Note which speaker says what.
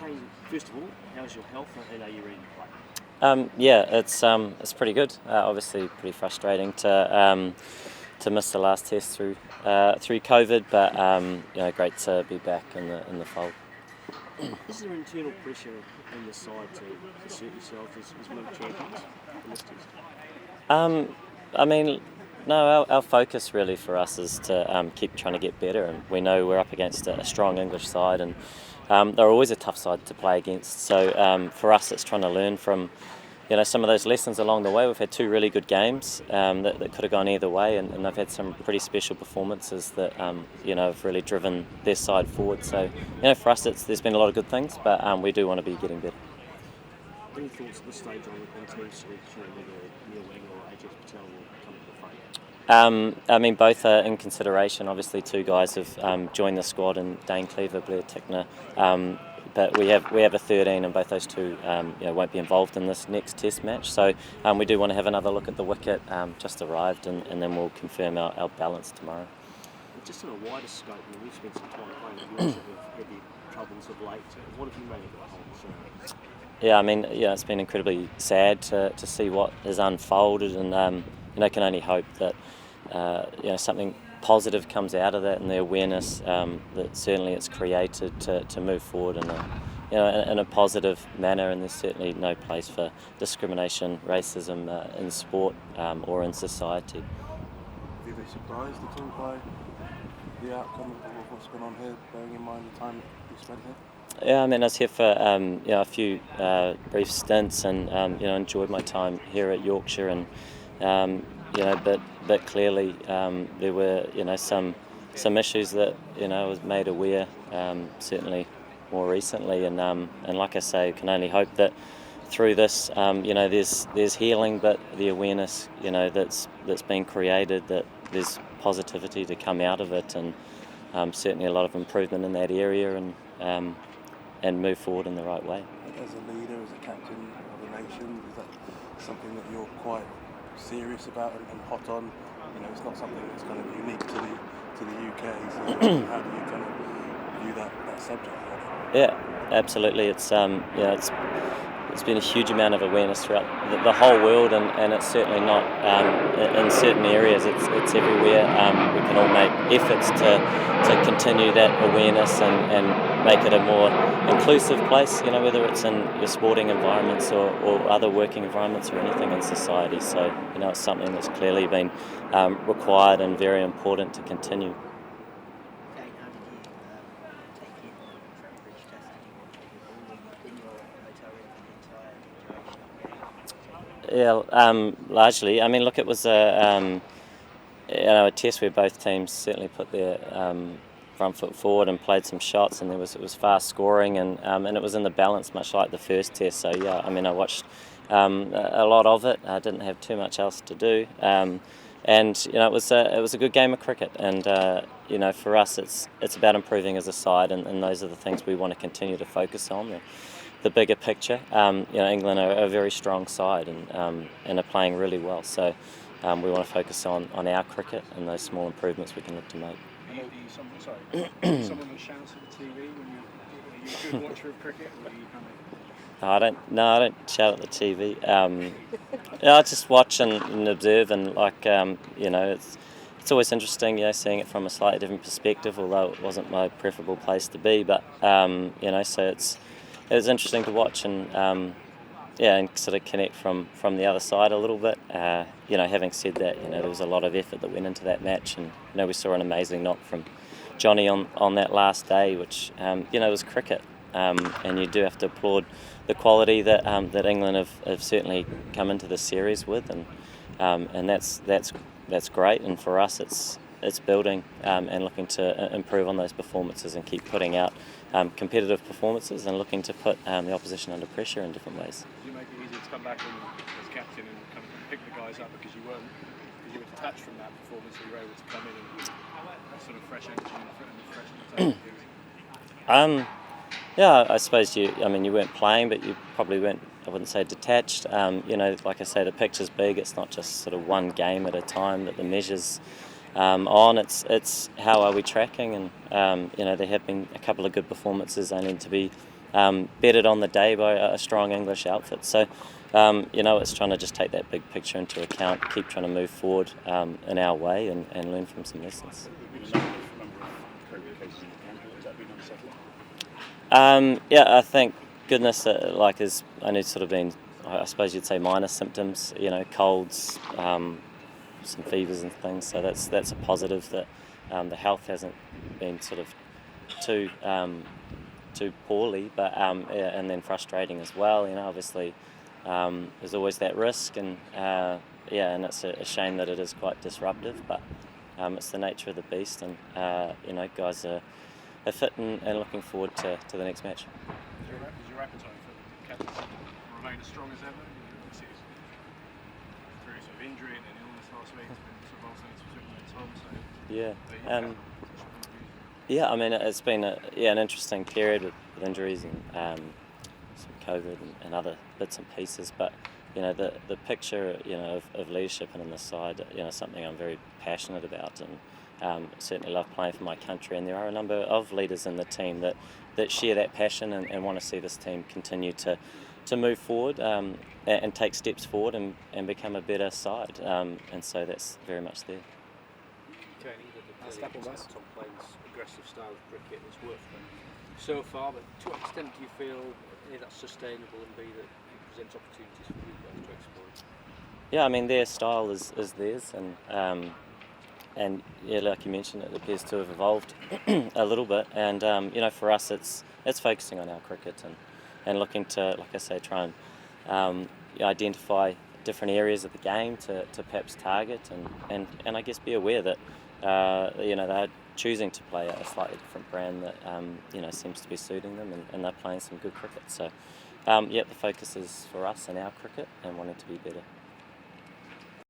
Speaker 1: Kane, first of all, how's your health and are you ready to play?
Speaker 2: Yeah, it's pretty good. Obviously, pretty frustrating to miss the last test through COVID, but great to be back in the fold.
Speaker 1: Is there internal pressure in the side to assert yourself as world champions in this test?
Speaker 2: I mean, no, our focus really for us is to keep trying to get better, and we know we're up against a strong English side, and they're always a tough side to play against. So for us, it's trying to learn from some of those lessons along the way. We've had two really good games that could have gone either way, and they've had some pretty special performances that have really driven their side forward. So for us, there's been a lot of good things, but we do want to be getting better.
Speaker 1: Any thoughts at this stage on team selection, whether Neil Wing or AJ Patel will come to the fray?
Speaker 2: I mean, both are in consideration. Obviously, two guys have joined the squad, and Dane Cleaver, Blair Tickner. But we have a 13, and both those two won't be involved in this next Test match. So we do want to have another look at the wicket. Just arrived, and then we'll confirm our balance tomorrow.
Speaker 1: Just on a wider scope, we've spent some time playing with Yorkshire who've had their troubles of late. What have you made of the whole show?
Speaker 2: Yeah, I mean, it's been incredibly sad to see what has unfolded, and can only hope that something positive comes out of that, and the awareness that certainly it's created to move forward in a positive manner. And there's certainly no place for discrimination, racism in sport or in society.
Speaker 3: Have you been surprised at all by the outcome of what's gone on here, bearing in mind the time that you spent here?
Speaker 2: Yeah, I mean, I was here for a few brief stints, and enjoyed my time here at Yorkshire, and but clearly there were some issues that I was made aware certainly more recently, and like I say, can only hope that through this there's healing, but the awareness that's been created, that there's positivity to come out of it, and certainly a lot of improvement in that area, and move forward in the right way.
Speaker 3: As a leader, as a captain of the nation, is that something that you're quite serious about and hot on? It's not something that's kind of unique to the UK. So how do you kind of view that subject?
Speaker 2: Yeah, absolutely. It's been a huge amount of awareness throughout the whole world, and it's certainly not in certain areas. It's everywhere. We can all make efforts to continue that awareness and make it a more inclusive place. Whether it's in your sporting environments or other working environments or anything in society. So it's something that's clearly been required and very important to continue. Yeah, largely. I mean, look, it was a test where both teams certainly put their front foot forward and played some shots, and it was fast scoring, and it was in the balance, much like the first test. So yeah, I mean, I watched a lot of it. I didn't have too much else to do, and it was a good game of cricket, and for us, it's about improving as a side, and those are the things we want to continue to focus on. The bigger picture. England are a very strong side, and are playing really well. So we want to focus on our cricket and those small improvements we can look to make.
Speaker 4: Someone that shouts at the TV when are you a good watcher of cricket, or are you kind of...
Speaker 2: I don't shout at the TV. I just watch and observe, and it's always interesting, seeing it from a slightly different perspective. Although it wasn't my preferable place to be, but so it was interesting to watch, and sort of connect from the other side a little bit. Having said that, there was a lot of effort that went into that match, and we saw an amazing knock from Johnny on that last day, which was cricket, and you do have to applaud the quality that England have certainly come into the series with, and that's great. And for us, it's building and looking to improve on those performances and keep putting out competitive performances and looking to put the opposition under pressure in different ways.
Speaker 4: Did you make it easier to come back as captain and kind of pick the guys up because you were detached from that performance, so you were able to come in and sort of fresh energy and fresh?
Speaker 2: Yeah, I suppose you weren't playing, but you probably weren't, I wouldn't say detached. Like I say, the picture's big. It's not just sort of one game at a time that the measures on. It's how are we tracking, and there have been a couple of good performances. They need to be bettered on the day by a strong English outfit. So, it's trying to just take that big picture into account, keep trying to move forward in our way and learn from some lessons. I thank goodness that is only sort of been, I suppose you'd say, minor symptoms, colds, some fevers and things, so that's a positive that the health hasn't been sort of too poorly, but and then frustrating as well. Obviously there's always that risk, and and it's a shame that it is quite disruptive, but it's the nature of the beast, and guys are fit and looking forward to the next match.
Speaker 4: Is your appetite for captaincy remain as strong as ever? Through sort of injury and then illness last week, it's been sort of alternates between you and Tom.
Speaker 2: I mean, it's been an interesting period with injuries and some COVID and other bits and pieces, but the picture of leadership and in the side, something I'm very passionate about, and certainly love playing for my country, and there are a number of leaders in the team that share that passion and want to see this team continue to move forward and take steps forward and become a better side, and so that's very much there.
Speaker 1: Kane, Tom playing aggressive style of cricket has worked for them so far, but to what extent do you feel A, that's sustainable, and B, that it presents opportunities for you guys to explore?
Speaker 2: Yeah, I mean, their style is theirs, and like you mentioned, it appears to have evolved a little bit, and for us it's focusing on our cricket and looking to, like I say, try and identify different areas of the game to perhaps target and I guess be aware that they're choosing to play a slightly different brand that seems to be suiting them, and they're playing some good cricket. So the focus is for us and our cricket and wanting to be better.